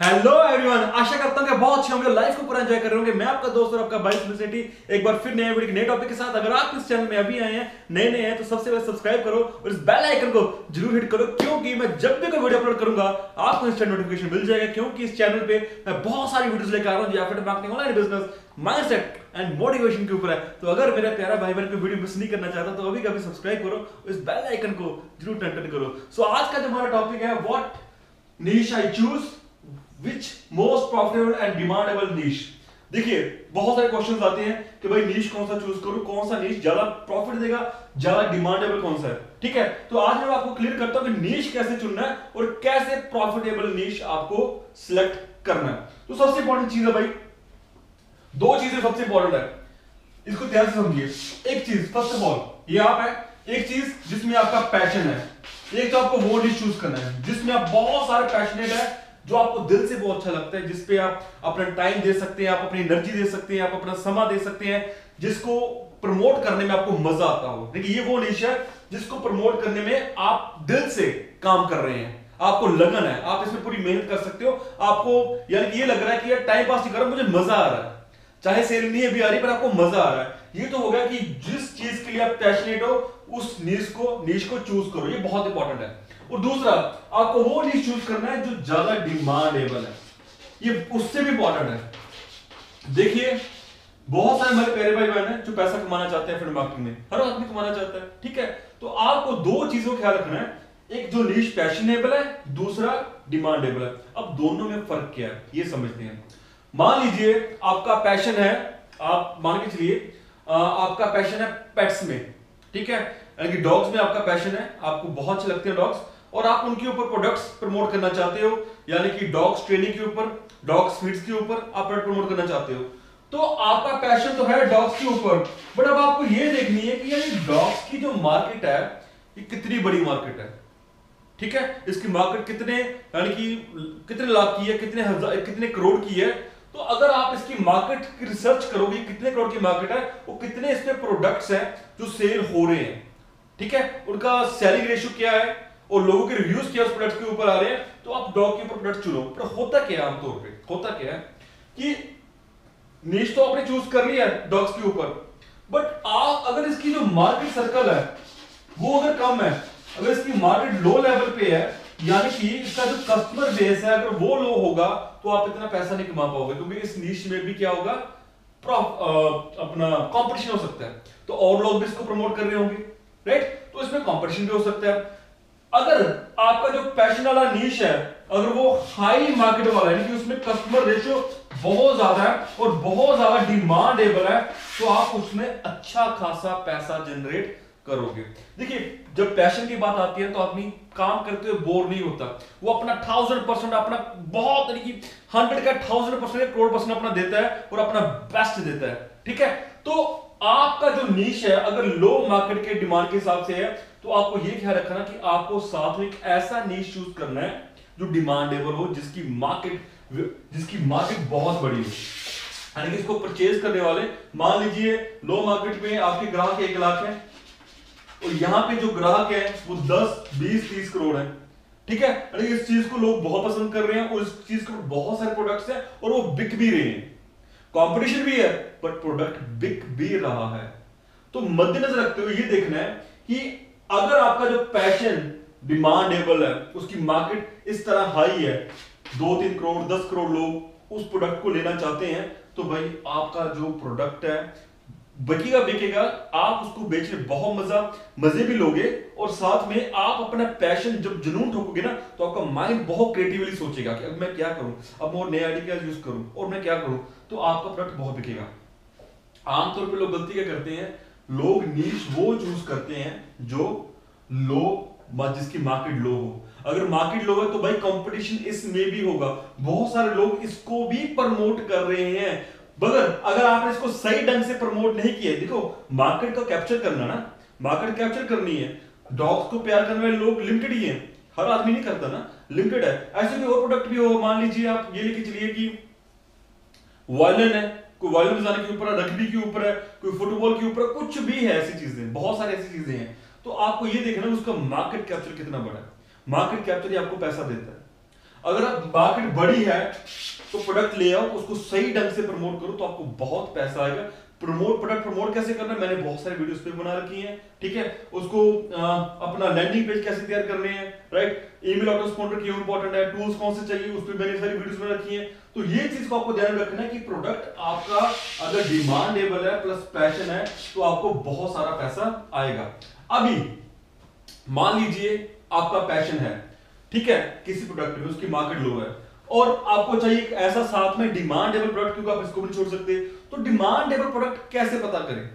Hello everyone, आशा करता हूं कि बहुत अच्छे होंगे, लाइफ को पूरा एंजॉय कर रहे होंगे। मैं आपका दोस्त और आपका भाई सिटी एक बार फिर नए वीडियो नए टॉपिक के साथ। अगर आप इस चैनल में अभी आए हैं, नए हैं, तो सबसे पहले सब्सक्राइब करो और इस बेल आइकन को जरूर हिट करो, क्योंकि मैं जब भी कोई वीडियो अपलोड करूंगा आपको इंस्टेंट नोटिफिकेशन मिल जाएगा। क्योंकि इस चैनल पे मैं बहुत सारी वीडियोस लेकर आ रहा हूं जो affiliate marketing, online business, mindset and motivation के ऊपर है। तो अगर मेरा प्यारा भाई बहन कोई वीडियो मिस नहीं करना चाहता तो अभी कभी सब्सक्राइब करो, इस बेल आइकन को जरूर टन करो। सो आज का जो हमारा टॉपिक है, what niche I choose, which most profitable and demandable niche। देखिए बहुत सारे क्वेश्चंस आते हैं कि भाई नीश कौन सा चूज करूं, कौन सा नीश ज्यादा प्रॉफिट देगा, ज्यादा डिमांडेबल कौन सा है। ठीक है, तो आज मैं आपको क्लियर करता हूं कि नीश कैसे चुनना है और कैसे प्रॉफिटेबल नीश आपको सिलेक्ट करना है। तो सबसे इंपॉर्टेंट चीज है भाई, दो चीजें सबसे इंपॉर्टेंट है, इसको ध्यान से समझिए। एक चीज, फर्स्ट ऑफ ऑल ये आप है, एक चीज जिसमें आपका पैशन है, एक तो आपको वो निश चूज करना है जिसमें आप बहुत सारे पैशनेट है, जो आपको दिल से बहुत अच्छा लगता है, जिसपे आप अपना टाइम दे सकते हैं, आप अपनी एनर्जी दे सकते हैं, आप अपना समय दे सकते हैं, जिसको प्रमोट करने में आपको मजा आता हो। देखिए ये वो निश है जिसको प्रमोट करने में आप दिल से काम कर रहे हैं, आपको लगन है, आप इसमें पूरी मेहनत कर सकते हो। आपको यानी कि ये लग रहा है कि यार टाइम पास नहीं कर रहा, मुझे मजा आ रहा है, चाहे सेल नहीं अभी आ रही पर आपको मजा आ रहा है। ये तो हो गया कि जिस चीज के लिए आप पैशनेट हो उस नीश को चूज करो, ये बहुत इंपॉर्टेंट है। और दूसरा, आपको वो नीश चूज करना है जो ज्यादा डिमांडेबल है, ये उससे भी इंपॉर्टेंट है। देखिए बहुत सारे हमारे प्यारे भाई बहन हैं जो पैसा कमाना चाहते हैं, फिर मार्केटिंग में हर आदमी कमाना चाहता है। ठीक है, तो आपको दो चीजों का ख्याल रखना है, एक जो नीश पैशनेबल है, दूसरा डिमांडेबल है। अब दोनों में फर्क क्या है ये समझते हैं। मान लीजिए आपका पैशन है, आप मान के चलिए आपका पैशन है पेट्स में, ठीक है, यानी कि डॉग्स में आपका पैशन है, आपको बहुत अच्छे लगते हैं डॉग्स और आप उनके ऊपर प्रोडक्ट्स प्रमोट करना चाहते हो, यानी कि डॉग्स ट्रेनिंग के ऊपर, डॉग्स फीड्स के ऊपर आप प्रोडक्ट प्रमोट करना चाहते हो। तो आपका पैशन तो है डॉग्स के ऊपर, बट अब आपको ये देखनी है कि यानी डॉग्स की जो मार्केट है ये कितनी बड़ी मार्केट है। ठीक है, इसकी मार्केट कितने यानी कि कितने लाख की है, कितने हजार, कितने करोड़ की है। तो अगर आप इसकी मार्केट की रिसर्च करोगे कितने करोड़ की मार्केट है, वो कितने इसमें प्रोडक्ट्स हैं जो सेल हो रहे हैं, ठीक है, उनका सेलिंग रेशियो क्या है और लोगों के रिव्यूज क्या उस प्रोडक्ट के ऊपर आ रहे हैं, तो आप डॉग के ऊपर प्रोडक्ट चुनो। पर होता क्या है आमतौर पे, होता क्या है कि नीश तो आपने चूज कर लिया है डॉग्स के ऊपर, बट आप अगर इसकी जो मार्केट सर्कल है वो अगर कम है, अगर इसकी मार्केट लो लेवल पे है, यानी कि इसका जो कस्टमर बेस है अगर वो लो होगा, तो आप इतना पैसा नहीं कमा पाओगे, क्योंकि इस नीश में भी क्या होगा, अपना कंपटीशन हो सकता है, तो और लोग भी इसको प्रमोट कर रहे होंगे, राइट, तो इसमें कंपटीशन भी हो सकता है। अगर आपका जो पैशन वाला नीश है अगर वो हाई मार्केट वाला है, उसमें कस्टमर रेशियो बहुत ज्यादा है और बहुत ज्यादा डिमांडेबल है, तो आप उसमें अच्छा खासा पैसा जनरेट करोगे। देखिए जब पैशन की बात आती है तो आदमी काम करते हुए बोर नहीं होता, वो अपना 1000% अपना बहुत 100 का 1000% करोड़ परसेंट अपना देता है और अपना बेस्ट देता है। ठीक है, तो आपका जो नीश है अगर लो मार्केट के डिमांड के हिसाब से है, तो आपको यह ख्याल रखना कि आपको साथ में एक ऐसा नीश चूज करना है जो डिमांडेबल हो, जिसकी मार्केट बहुत बड़ी हो, यानी कि इसको परचेज करने वाले, मान लीजिए लो मार्केट में आपके ग्राहक 1 लाख है और यहां पे जो ग्राहक है वो 10, 20, 30 करोड़ है। ठीक है, यानी इस चीज को लोग बहुत पसंद कर रहे हैं और इस चीज के बहुत सारे प्रोडक्ट्स हैं और वो बिक भी रहे हैं, कंपटीशन भी है बट प्रोडक्ट बिक भी रहा है। तो मद्देनजर रखते हुए ये देखना है कि अगर आपका जो पैशन डिमांडेबल है, उसकी मार्केट इस तरह हाई है, 2-3 करोड़ 10 करोड़ लोग उस प्रोडक्ट को लेना चाहते हैं, तो भाई आपका जो प्रोडक्ट है बिकेगा, आप उसको बेचने बहुत मजे भी लोगे और साथ में आप अपना पैशन जब जुनून ठोकोगे ना, तो आपका माइंड बहुत क्रिएटिवली सोचेगा कि अब मैं क्या करूं, अब मैं नया आइडिया यूज करूं और मैं क्या करूं, तो आपका प्रोडक्ट बहुत बिकेगा। आमतौर पे लोग गलती क्या करते हैं, लोग नीश वो चूज करते हैं जो जिसकी मार्केट लो हो। अगर मार्केट लो है तो भाई कंपटीशन इसमें भी होगा, बहुत सारे लोग इसको भी प्रमोट कर रहे हैं, मगर अगर आपने इसको सही ढंग से प्रमोट नहीं किया, देखो मार्केट को कैप्चर करना ना, मार्केट कैप्चर करनी है, डॉग्स को प्यार करने वाले लोग लिमिटेड ही हैं, हर आदमी नहीं करता ना, लिमिटेड है। ऐसे कोई और प्रोडक्ट भी हो, मान लीजिए आप ये लेके चलिए कि वायलिन है, कोई वायलिन बजाने के ऊपर है, रग्बी के ऊपर है, कोई फुटबॉल के ऊपर है, कुछ भी है, ऐसी चीजें बहुत सारी ऐसी चीजें हैं, तो आपको ये देखना है उसका मार्केट कैप्चर कितना बड़ा है। मार्केट कैप्चर ही आपको पैसा देता है। अगर मार्केट बड़ी है तो प्रोडक्ट ले आओ, उसको सही ढंग से प्रमोट करो तो आपको बहुत पैसा आएगा। प्रोडक्ट प्रमोट कैसे करना है मैंने बहुत सारे वीडियोस पे बना रखी हैं, ठीक है। उसको अपना लैंडिंग पेज कैसे तैयार करने हैं, राइट, ईमेल ऑटोस्पॉन्डर क्यों इंपॉर्टेंट है, टूल्स कौन से चाहिए, उस पर मैंने सारी वीडियोस बना रखी हैं। तो ये चीज को आपको ध्यान में रखना है कि प्रोडक्ट आपका अगर डिमांडेबल है प्लस पैशन है तो आपको बहुत सारा पैसा आएगा। अभी मान लीजिए आपका पैशन है, ठीक है, किसी प्रोडक्ट में उसकी मार्केट लो है और आपको चाहिए एक ऐसा साथ में डिमांडेबल प्रोडक्ट, क्योंकि आप इसको भी छोड़ सकते हैं। तो डिमांडेबल प्रोडक्ट कैसे पता करें,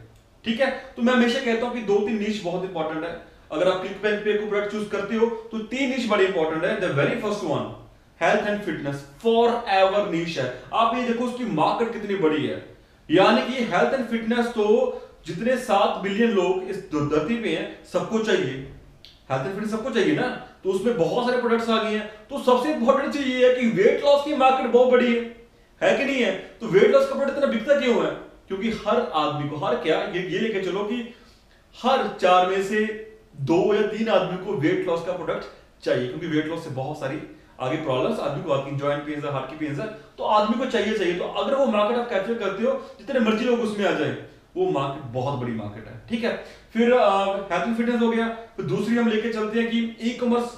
ठीक है। तो मैं हमेशा कहता हूं कि 2-3 नीश बहुत इंपॉर्टेंट है। अगर आप क्लिकबैंक पे को प्रोडक्ट चूज करते हो तो 3 नीश बड़े इंपॉर्टेंट है। The very first one, health and fitness, forever niche है। आप ये देखो उसकी मार्केट कितनी बड़ी है, यानी कि हेल्थ एंड फिटनेस तो जितने 7 बिलियन लोग इस धरती पे हैं सबको चाहिए, हेल्थ एंड फिटनेस सबको चाहिए ना। तो उसमें बहुत सारे प्रोडक्ट्स आ गए हैं। तो सबसे इंपॉर्टेंट चीज ये है कि वेट लॉस की मार्केट बहुत बड़ी है कि नहीं है। तो वेट लॉस का प्रोडक्ट इतना बिकता क्यों है, क्योंकि हर आदमी को, हर क्या ये लेके चलो कि हर 4 में से 2 या 3 आदमी को वेट लॉस का प्रोडक्ट चाहिए, क्योंकि वेट लॉस से बहुत सारी आगे प्रॉब्लम्स आदमी को आती हैं, जॉइंट पेन्स है, हार्ट की पेन्स है, तो आदमी को चाहिए। तो अगर वो मार्केट आप कैप्चर करते हो, जितने मर्जी लोग उसमें आ जाए, वो मार्केट बहुत बड़ी मार्केट है, ठीक है। फिर हेल्थ एंड फिटनेस हो गया। फिर दूसरी हम लेके चलते हैं कि ई कॉमर्स,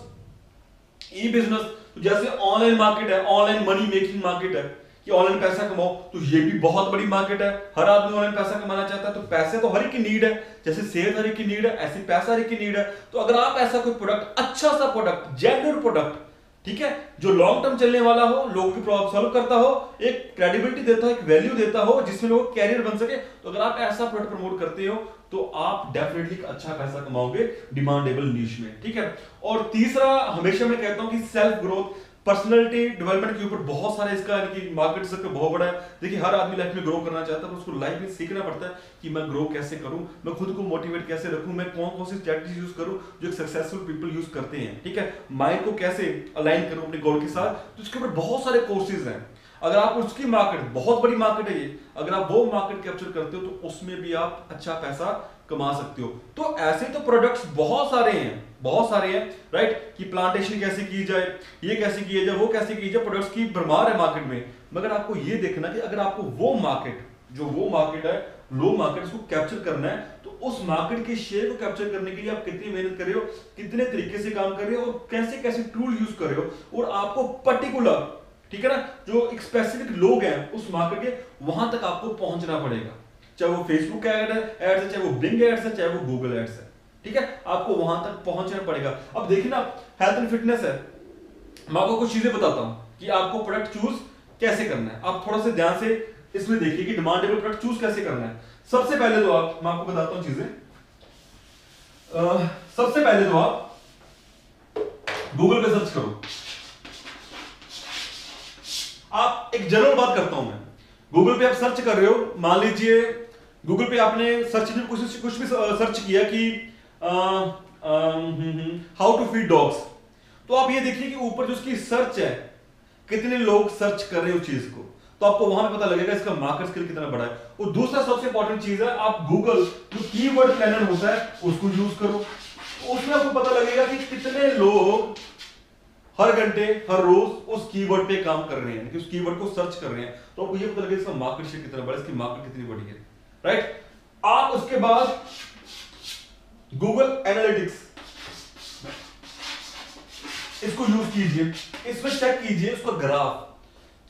ई बिजनेस। तो जैसे ऑनलाइन मार्केट है, ऑनलाइन मनी मेकिंग मार्केट है कि ऑनलाइन पैसा कमाओ, तो ये भी बहुत बड़ी मार्केट है। हर आदमी ऑनलाइन पैसा कमाना चाहता है, तो पैसे तो हर एक की नीड है, जैसे सेहत हर एक की नीड है, ऐसे पैसा हर एक की नीड है। तो अगर आप ऐसा कोई प्रोडक्ट, अच्छा सा प्रोडक्ट, जेन्युइन प्रोडक्ट, ठीक है, जो लॉन्ग टर्म चलने वाला हो, लोगों की प्रॉब्लम सॉल्व करता हो, एक क्रेडिबिलिटी देता हो, एक वैल्यू देता हो, जिसमें लोगों का कैरियर बन सके, तो अगर आप ऐसा प्रोडक्ट प्रमोट करते हो तो आप डेफिनेटली अच्छा पैसा कमाओगे डिमांडेबल नीश में, ठीक है। और तीसरा, हमेशा मैं कहता हूं कि सेल्फ ग्रोथ, पर्सनालिटी डेवलपमेंट के ऊपर बहुत सारा इसका मार्केट सबका बहुत बड़ा है। देखिए हर आदमी लाइफ में ग्रो करना चाहता है, पर उसको लाइफ में सीखना पड़ता है कि मैं ग्रो कैसे करूं, मैं खुद को मोटिवेट कैसे रखूं, मैं कौन कौन सी स्ट्रेटजी यूज करूं जो सक्सेसफुल पीपल यूज करते हैं, ठीक है। माइंड को कैसे अलाइन करूं अपने गोल के साथ, तो इसके ऊपर बहुत सारे कोर्सेज हैं। अगर आप उसकी मार्केट, बहुत बड़ी मार्केट है ये, अगर आप वो मार्केट कैप्चर करते हो तो उसमें भी आप अच्छा पैसा कमा सकते हो। तो ऐसे तो प्रोडक्ट्स बहुत सारे हैं, राइट, कि प्लांटेशन कैसे की जाए, ये कैसे किया जाए, वो कैसे की जाए, प्रोडक्ट्स की भरमार है मार्केट में। मगर आपको ये देखना कि अगर आपको वो मार्केट, जो वो मार्केट है, लो मार्केट, उसको कैप्चर करना है, तो उस मार्केट के शेयर को कैप्चर करने के लिए आप कितनी मेहनत कर रहे हो, कितने तरीके से काम कर रहे हो और कैसे कैसे टूल यूज कर रहे हो। और आपको पर्टिकुलर, ठीक है ना, जो एक स्पेसिफिक लोग हैं उस मार्केट के, वहां तक आपको पहुंचना पड़ेगा। चाहे वो फेसबुक का एड है, चाहे वो बिंग एड्स है, चाहे वो गूगल एड्स है, ठीक है, आपको वहां तक पहुंचना पड़ेगा। अब देखिए ना, हेल्थ एंड फिटनेस है, मैं आपको कुछ चीजें बताता हूं कि आपको प्रोडक्ट चूज कैसे करना है। आप थोड़ा सा ध्यान से इसमें देखिए कि डिमांडेबल प्रोडक्ट चूज कैसे करना है। सबसे पहले तो मैं आपको बताता हूं चीजें। सबसे पहले तो आप गूगल पे सर्च करो। आप एक जनरल बात करता हूं मैं, गूगल पे आप सर्च कर रहे हो, मान लीजिए गूगल पे आपने सर्च इंजन कुछ भी सर्च किया कि हाउ टू फीड डॉग्स, तो आप ये देखिए कि ऊपर जो उसकी सर्च है, कितने लोग सर्च कर रहे हैं उस चीज को, तो आपको वहां पे पता लगेगा इसका मार्केट स्केल कितना बड़ा है। और दूसरा सबसे इंपॉर्टेंट चीज है, आप गूगल जो कीवर्ड प्लानर होता है उसको यूज करो, उसमें आपको पता लगेगा कि कितने लोग हर घंटे, हर रोज उस कीवर्ड पे काम कर रहे हैं, कि उस कीवर्ड को सर्च कर रहे हैं, तो आपको ये पता लगेगा इसका मार्केट शेयर कितना बड़ा है, इसकी मार्केट कितनी बड़ी है, राइट। आप उसके बाद गूगल एनालिटिक्स, इसको यूज कीजिए, इसमें चेक कीजिए उसका ग्राफ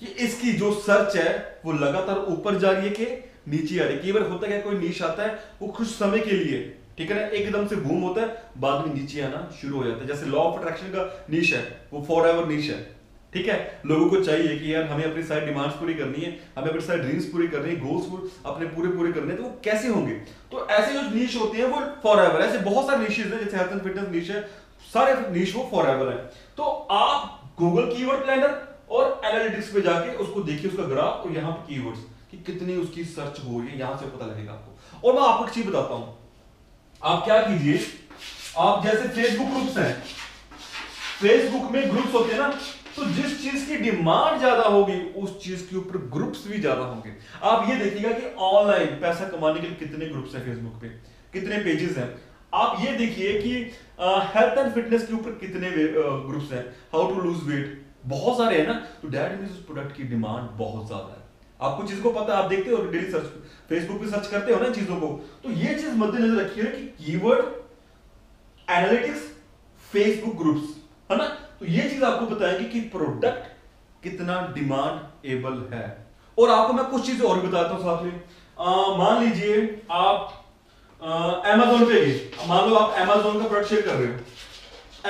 कि इसकी जो सर्च है वो लगातार ऊपर जा रही है कि नीचे आ रही है। कई बार होता है कोई नीश आता है वो कुछ समय के लिए, ठीक है ना, एकदम से बूम होता है, बाद में नीचे आना शुरू हो जाता है। जैसे लॉ ऑफ अट्रैक्शन का नीश है, वो फॉरएवर नीश है, ठीक है। लोगों को चाहिए कि यार हमें अपनी सारी डिमांड्स पूरी करनी है, हमें अपनी सारी ड्रीम्स पूरी करनी है, गोल्स अपने पूरे करने हैं, तो वो कैसे होंगे। तो ऐसे जो नीश होते हैं वो फॉरएवर, ऐसे बहुत सारे नीशेस हैं, जैसे हेल्थ एंड फिटनेस नीश है, सारे नीश वो फॉरएवर है। तो आप गूगल कीवर्ड प्लानर और एनालिटिक्स पे जाके उसको देखिए, उसका ग्राफ, और यहाँ पे कीवर्ड्स कि कितनी उसकी सर्च हो रही है, यहां से पता लगेगा आपको। और मैं आपको एक चीज बताता हूं, आप क्या कीजिए, आप जैसे फेसबुक ग्रुप्स हैं, फेसबुक में ग्रुप्स होते हैं ना, तो जिस चीज की डिमांड ज्यादा होगी उस चीज के ऊपर ग्रुप्स भी ज्यादा होंगे। आप ये देखिएगा कि ऑनलाइन पैसा कमाने के लिए कितने ग्रुप्स हैं फेसबुक पे, कितने पेजेस हैं। आप ये देखिए कि हेल्थ एंड फिटनेस के ऊपर कितने ग्रुप्स हैं, हाउ टू लूज वेट, बहुत सारे हैं ना, तो दैट मींस उस प्रोडक्ट की डिमांड बहुत ज्यादा है। आपको चीज को पता है, आप देखते हो डेली सर्च, फेसबुक पे सर्च करते हो ना चीजों को, तो ये चीज मद्देनजर रखिए कि कीवर्ड एनालिटिक्स, फेसबुक ग्रुप्स, है ना, तो ये चीज आपको बताएगी कि प्रोडक्ट कितना डिमांड एबल है। और आपको मैं कुछ चीजें और भी बताता हूं साथ में। मान लीजिए आप अमेज़न पे गए, मान लो आप अमेज़न का प्रोडक्ट शेयर कर रहे हो।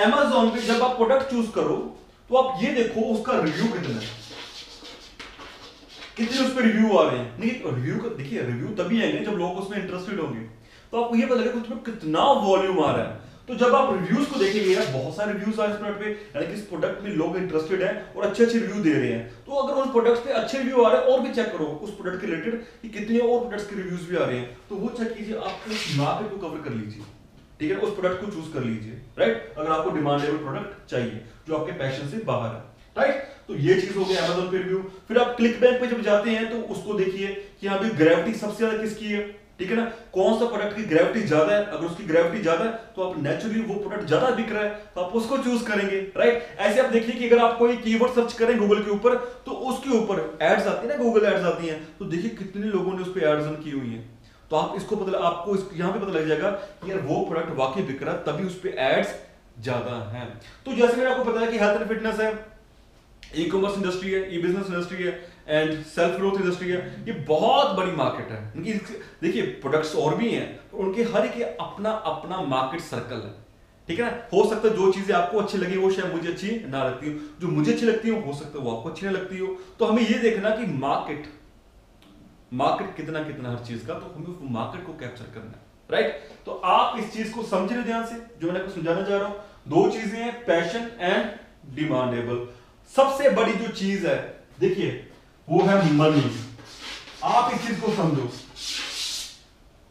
अमेज़न पे जब आप प्रोडक्ट चूज करो तो आप ये देखो उसका रिव्यू कितना है, कितने उस पर रिव्यू आ रहे हैं। रिव्यू का देखिए, रिव्यू तभी आएंगे जब लोग उसमें इंटरेस्टेड होंगे, तो आपको ये पता लगेगा उसमें कितना वॉल्यूम आ रहा है। तो जब आप रिव्यूज को देखेंगे, यार बहुत सारे रिव्यूज आ रहे हैं इस प्रोडक्ट पे, यानी कि इस प्रोडक्ट में लोग इंटरेस्टेड हैं और अच्छे अच्छे रिव्यू दे रहे हैं, तो अगर उन प्रोडक्ट्स पे अच्छे रिव्यू आ रहे हैं और भी चेक करो उस प्रोडक्ट के रिलेटेड कि कितने और प्रोडक्ट्स के रिव्यूज भी आ रहे हैं, तो वो चेक कीजिए, आप उस मार्केट को कवर कर लीजिए, ठीक है, उस प्रोडक्ट को चूज कर लीजिए, राइट, अगर आपको डिमांडेबल प्रोडक्ट चाहिए जो आपके पैशन से बाहर है, राइट। तो ये चीज हो गई अमेज़न पे रिव्यू। फिर आप क्लिक बैंक पे जब जाते हैं तो उसको देखिए कि यहाँ पे ग्रेविटी सबसे ज्यादा किसकी है, ठीक है ना, कौन सा प्रोडक्ट की ग्रेविटी ज्यादा है। अगर उसकी ग्रेविटी ज्यादा है तो आप नेचुरली वो प्रोडक्ट ज्यादा बिक रहा है तो आप उसको चूज करेंगे, राइट। ऐसे आप देखिए कि अगर आप कोई कीवर्ड सर्च करें गूगल के ऊपर तो उसके ऊपर एड्स आती है ना, गूगल एड्स आती हैं, तो देखिए कितने लोगों ने उस पर एड्स रन की हुई है, तो आप इसको आपको यहाँ पे पता लग जाएगा कि यार वो प्रोडक्ट वाकई बिक रहा है, तभी उस पर एड्स ज्यादा है। तो जैसे मैंने आपको बताया कि हेल्थ एंड फिटनेस है, ई कॉमर्स इंडस्ट्री है, ई बिजनेस इंडस्ट्री है एंड सेल्फ ग्रोथ इंडस्ट्री है, ये बहुत बड़ी मार्केट है। देखिए प्रोडक्ट्स और भी हैं, तो उनके हर एक अपना अपना मार्केट सर्कल है, ठीक है ना। हो सकता है जो चीजें आपको अच्छी लगी वो शायद मुझे अच्छी ना लगती हो, जो मुझे अच्छी लगती हो सकता है वो आपको अच्छी ना लगती हो। तो हमें ये देखना कि मार्केट कितना कितना हर चीज का, तो हमें उस मार्केट को कैप्चर करना है, राइट। तो आप इस चीज को समझ रहे ध्यान से, जो मैंने आपको समझाना चाह रहा हूं। दो चीजें हैं, पैशन एंड डिमांडेबल। सबसे बड़ी जो चीज है देखिए वो है मनी। आप इस चीज को समझो,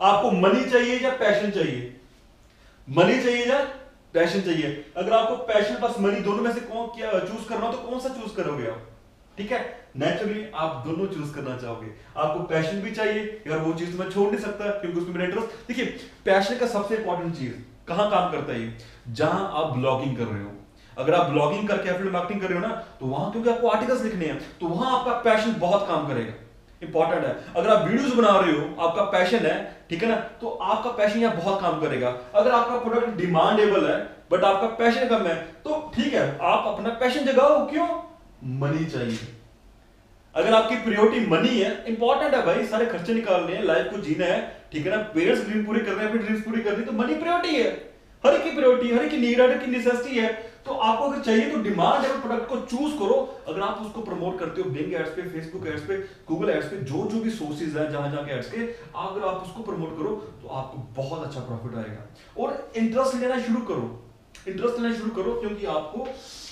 आपको मनी चाहिए या पैशन चाहिए, मनी चाहिए या पैशन चाहिए। अगर आपको पैशन प्लस मनी दोनों में से कौन क्या चूज करना हो तो कौन सा चूज करोगे आप, ठीक है। नेचुरली आप दोनों चूज करना चाहोगे, आपको पैशन भी चाहिए, अगर वो चीज मैं छोड़ नहीं सकता क्योंकि उसमें मेरा इंटरेस्ट। देखिए पैशन का सबसे इंपॉर्टेंट चीज कहां काम करता है, जहां आप ब्लॉगिंग कर रहे हो। अगर आप ब्लॉगिंग करके एफिलिएट मार्केटिंग कर रहे हो ना, तो वहां क्योंकि आपको आर्टिकल्स लिखने हैं, तो वहां आपका पैशन बहुत काम करेगा, इंपॉर्टेंट है। अगर आप वीडियोस बना रहे हो, आपका पैशन है, ठीक है ना, तो आपका पैशन यहां बहुत काम करेगा। अगर आपका प्रोडक्ट डिमांडेबल है बट आपका पैशन कम है, तो ठीक है, आप अपना पैशन जगाओ, क्यों, मनी चाहिए। अगर आपकी प्रायोरिटी मनी है, इंपॉर्टेंट है भाई, सारे खर्चे निकालने हैं, लाइफ को जीना है, ठीक है ना, पेरेंट्स ड्रीम पूरे करने हैं, अपनी ड्रीम्स पूरी करनी, तो मनी प्रायोरिटी है, हर एक की प्रायोरिटी, हर एक की नीड, हर एक की नेसेसिटी है। तो आपको अगर चाहिए तो डिमांडेबल प्रोडक्ट को चूज करो। अगर आप उसको प्रमोट करते हो बिंग एड्स पे, फेसबुक एड्स पे, गूगल एड्स पे, जो जो भी सोर्सेज है जहां जहां के एड्स के, अगर आप उसको प्रमोट करो तो आपको बहुत अच्छा प्रॉफिट आएगा। और इंटरेस्ट लेना शुरू करो, इंटरेस्ट लेना शुरू करो, क्योंकि आपको,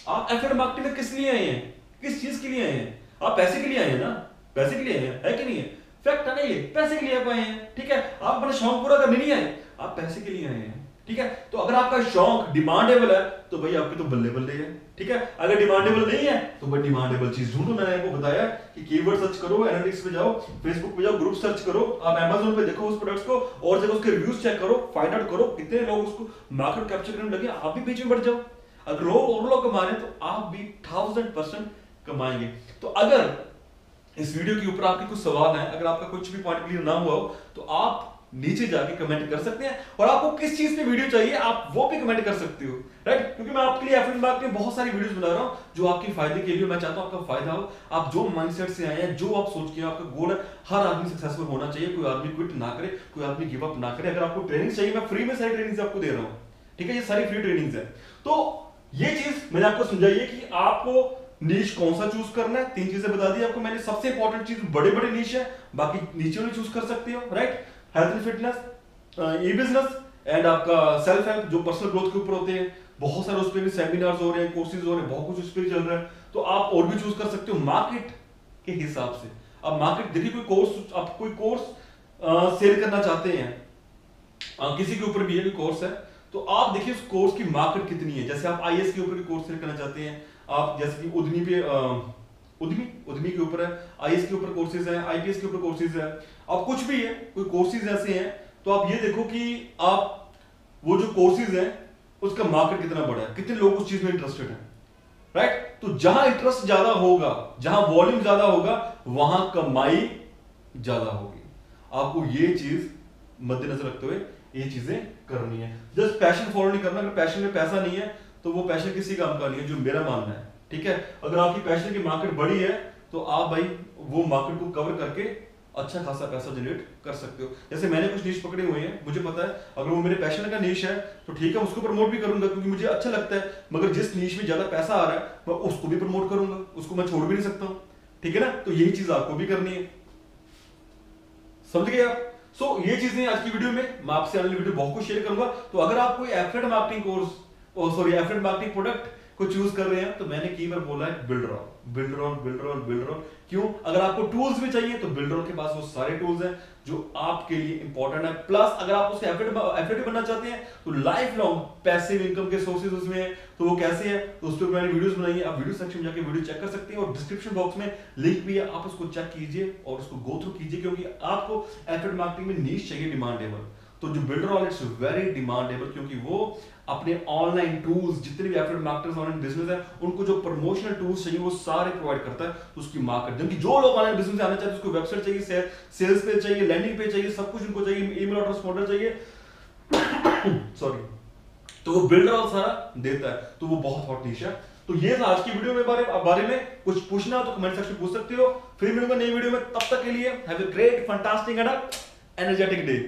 आप एफिलिएट मार्केटिंग में किस लिए आए हैं, किस चीज के लिए आए हैं, आप पैसे के लिए आए हैं ना, पैसे के लिए आए हैं, है कि नहीं है, फैक्ट है ना, ये पैसे के लिए आप आए हैं, ठीक है। आप अपना शौक पूरा करने नहीं आए, आप पैसे के लिए आए हैं, ठीक है। तो अगर आपका शौक डिमांडेबल है तो भाई आपकी तो बल्ले बल्ले है, ठीक है। अगर डिमांडेबल नहीं है तो भाई डिमांडेबल चीज ढूंढो। मैंने आपको बताया कि कीवर्ड सर्च करो, एनालिटिक्स पे जाओ, फेसबुक पे जाओ, ग्रुप सर्च करो, आप अमेज़न पे देखो उस प्रोडक्ट्स को, और जगह उसके रिव्यूज चेक करो, फाइंड आउट करो कितने लोग उसको मार्केट कैप्चर करने लगे, आप भी बीच में बढ़ जाओ। अगर लोग कमा रहे हैं तो आप भी 1000% कमाएंगे। तो अगर इस वीडियो के ऊपर आपके कुछ सवाल हैं, अगर आपका कुछ भी पॉइंट क्लियर ना हुआ हो तो आप नीचे जाके कमेंट कर सकते हैं, और आपको किस चीज पे वीडियो चाहिए आप वो भी कमेंट कर सकते हो, राइट। क्योंकि मैं आपके लिए एफिलिएट मार्केटिंग में बहुत सारी वीडियोस बना रहा हूं जो आपके फायदे के लिए, मैं चाहता हूं आपका फायदा हो। आप जो माइंडसेट से आए हैं, जो आप सोच के हैं, आपका गोल है, हर आदमी सक्सेसफुल होना चाहिए, कोई आदमी क्विट ना करे, कोई आदमी गिव अप ना करे। अगर आपको ट्रेनिंग चाहिए, मैं फ्री में सारी ट्रेनिंग आपको दे रहा हूं, ठीक है, ये सारी फ्री ट्रेनिंग्स है। तो ये चीज मैंने आपको समझाई है कि आपको नीश कौन सा चूज करना है, 3 चीजें बता दी आपको मैंने। सबसे इंपॉर्टेंट चीज बड़े बड़े नीश है, बाकी नीचे वाले चूज कर सकते हो, right. Health and fitness, E business and आपका सेल्फ हेल्प, जो पर्सनल ग्रोथ के ऊपर होते हैं, बहुत सारे उस पर भी सेमिनार्स हो रहे हैं, कोर्सेज हो रहे हैं, बहुत कुछ उस पर चल रहा है। तो आप और भी चूज कर सकते हो मार्केट के हिसाब से। अब मार्केट देखिए, कोई कोर्स, आप कोई कोर्स सेल करना चाहते हैं, किसी के ऊपर भी ये कोर्स है, तो आप देखिए उस कोर्स की मार्केट कितनी है। जैसे आप आईएएस के ऊपर के कोर्स सेल करना चाहते हैं, आप जैसे कि उद्यमी पे उद्यमी के ऊपर है, आईएएस के ऊपर कोर्सेज है, आईपीएस के ऊपर कोर्सेज है, अब कुछ भी है, कोई कोर्सेज ऐसे हैं, तो आप ये देखो कि आप वो जो कोर्सेज हैं उसका मार्केट कितना बड़ा है, कितने लोग उस चीज में इंटरेस्टेड हैं, राइट। तो जहां इंटरेस्ट ज्यादा होगा, जहां वॉल्यूम ज्यादा होगा, वहां कमाई ज्यादा होगी। आपको ये चीज मद्देनजर रखते हुए ये चीजें करनी है। जस्ट पैशन फॉलो नहीं करना। अगर पैशन में पैसा नहीं है तो वो पैशन किसी काम का नहीं है, जो मेरा मानना है। ठीक है, अगर आपकी पैशन की मार्केट बड़ी है तो आप भाई वो मार्केट को कवर करके अच्छा खासा पैसा जनरेट कर सकते हो। जैसे मैंने कुछ नीश पकड़े हुए हैं, मुझे पता है अगर वो मेरे पैशन का नीश है तो ठीक है, उसको प्रमोट भी करूंगा क्योंकि मुझे अच्छा लगता है। मगर जिस नीश में ज्यादा पैसा आ रहा है मैं उसको भी प्रमोट करूंगा, उसको मैं छोड़ भी नहीं सकता हूं। ठीक है ना, तो यही चीज आपको भी करनी है। समझ गए आप? सो ये चीजें आज की वीडियो में मैं आपसे अगली वीडियो बहुत कुछ शेयर करूंगा। तो अगर आप कोई affiliate marketing course affiliate marketing product को चूज कर रहे हैं तो मैंने कई बार बोला है बिल्डरॉन। क्यों? अगर आपको टूल्स भी चाहिए तो बिल्डरॉन के पास वो सारे टूल्स हैं जो आपके लिए इंपॉर्टेंट है। प्लस अगर आप उसके एफिलिएट बनना चाहते हैं तो लाइफ लॉन्ग पैसिव इनकम के सोर्सेज उसमें है। तो वो कैसे है, तो उस पर मैंने वीडियोस बनाई है, आप वीडियो सेक्शन में जाके वीडियो चेक कर सकते हैं और डिस्क्रिप्शन बॉक्स में लिंक भी है, आप उसको चेक कीजिए और उसको गो थ्रू कीजिए। क्योंकि आपको एफिलिएट मार्केटिंग में नीश चाहिए डिमांडेबल, तो जो बिल्डरॉन इट्स वेरी डिमांडेबल क्योंकि वो अपने ऑनलाइन टूल्स, जितने भी एफिलिएट मार्केटर्स ऑनलाइन बिजनेस है उनको जो प्रमोशनल टूल्स चाहिए वो सारे प्रोवाइड करता है। तो उसकी मार्केट, क्योंकि जो लोग ऑनलाइन बिजनेस में आना चाहते हैं उसको वेबसाइट चाहिए, सेल्स पेज चाहिए, लैंडिंग पेज चाहिए, सब कुछ उनको चाहिए, ईमेल ऑटोस्पॉन्डर चाहिए सॉरी, तो वो बिल्डरॉन सारा देता है। तो वो बहुत हॉट निश है। तो ये था आज की वीडियो में बारे में कुछ पूछना तो कमेंट सेक्शन में पूछ सकते हो। फिर मिलूंगा नई वीडियो में, तब तक के लिए have a great fantastic and energetic day.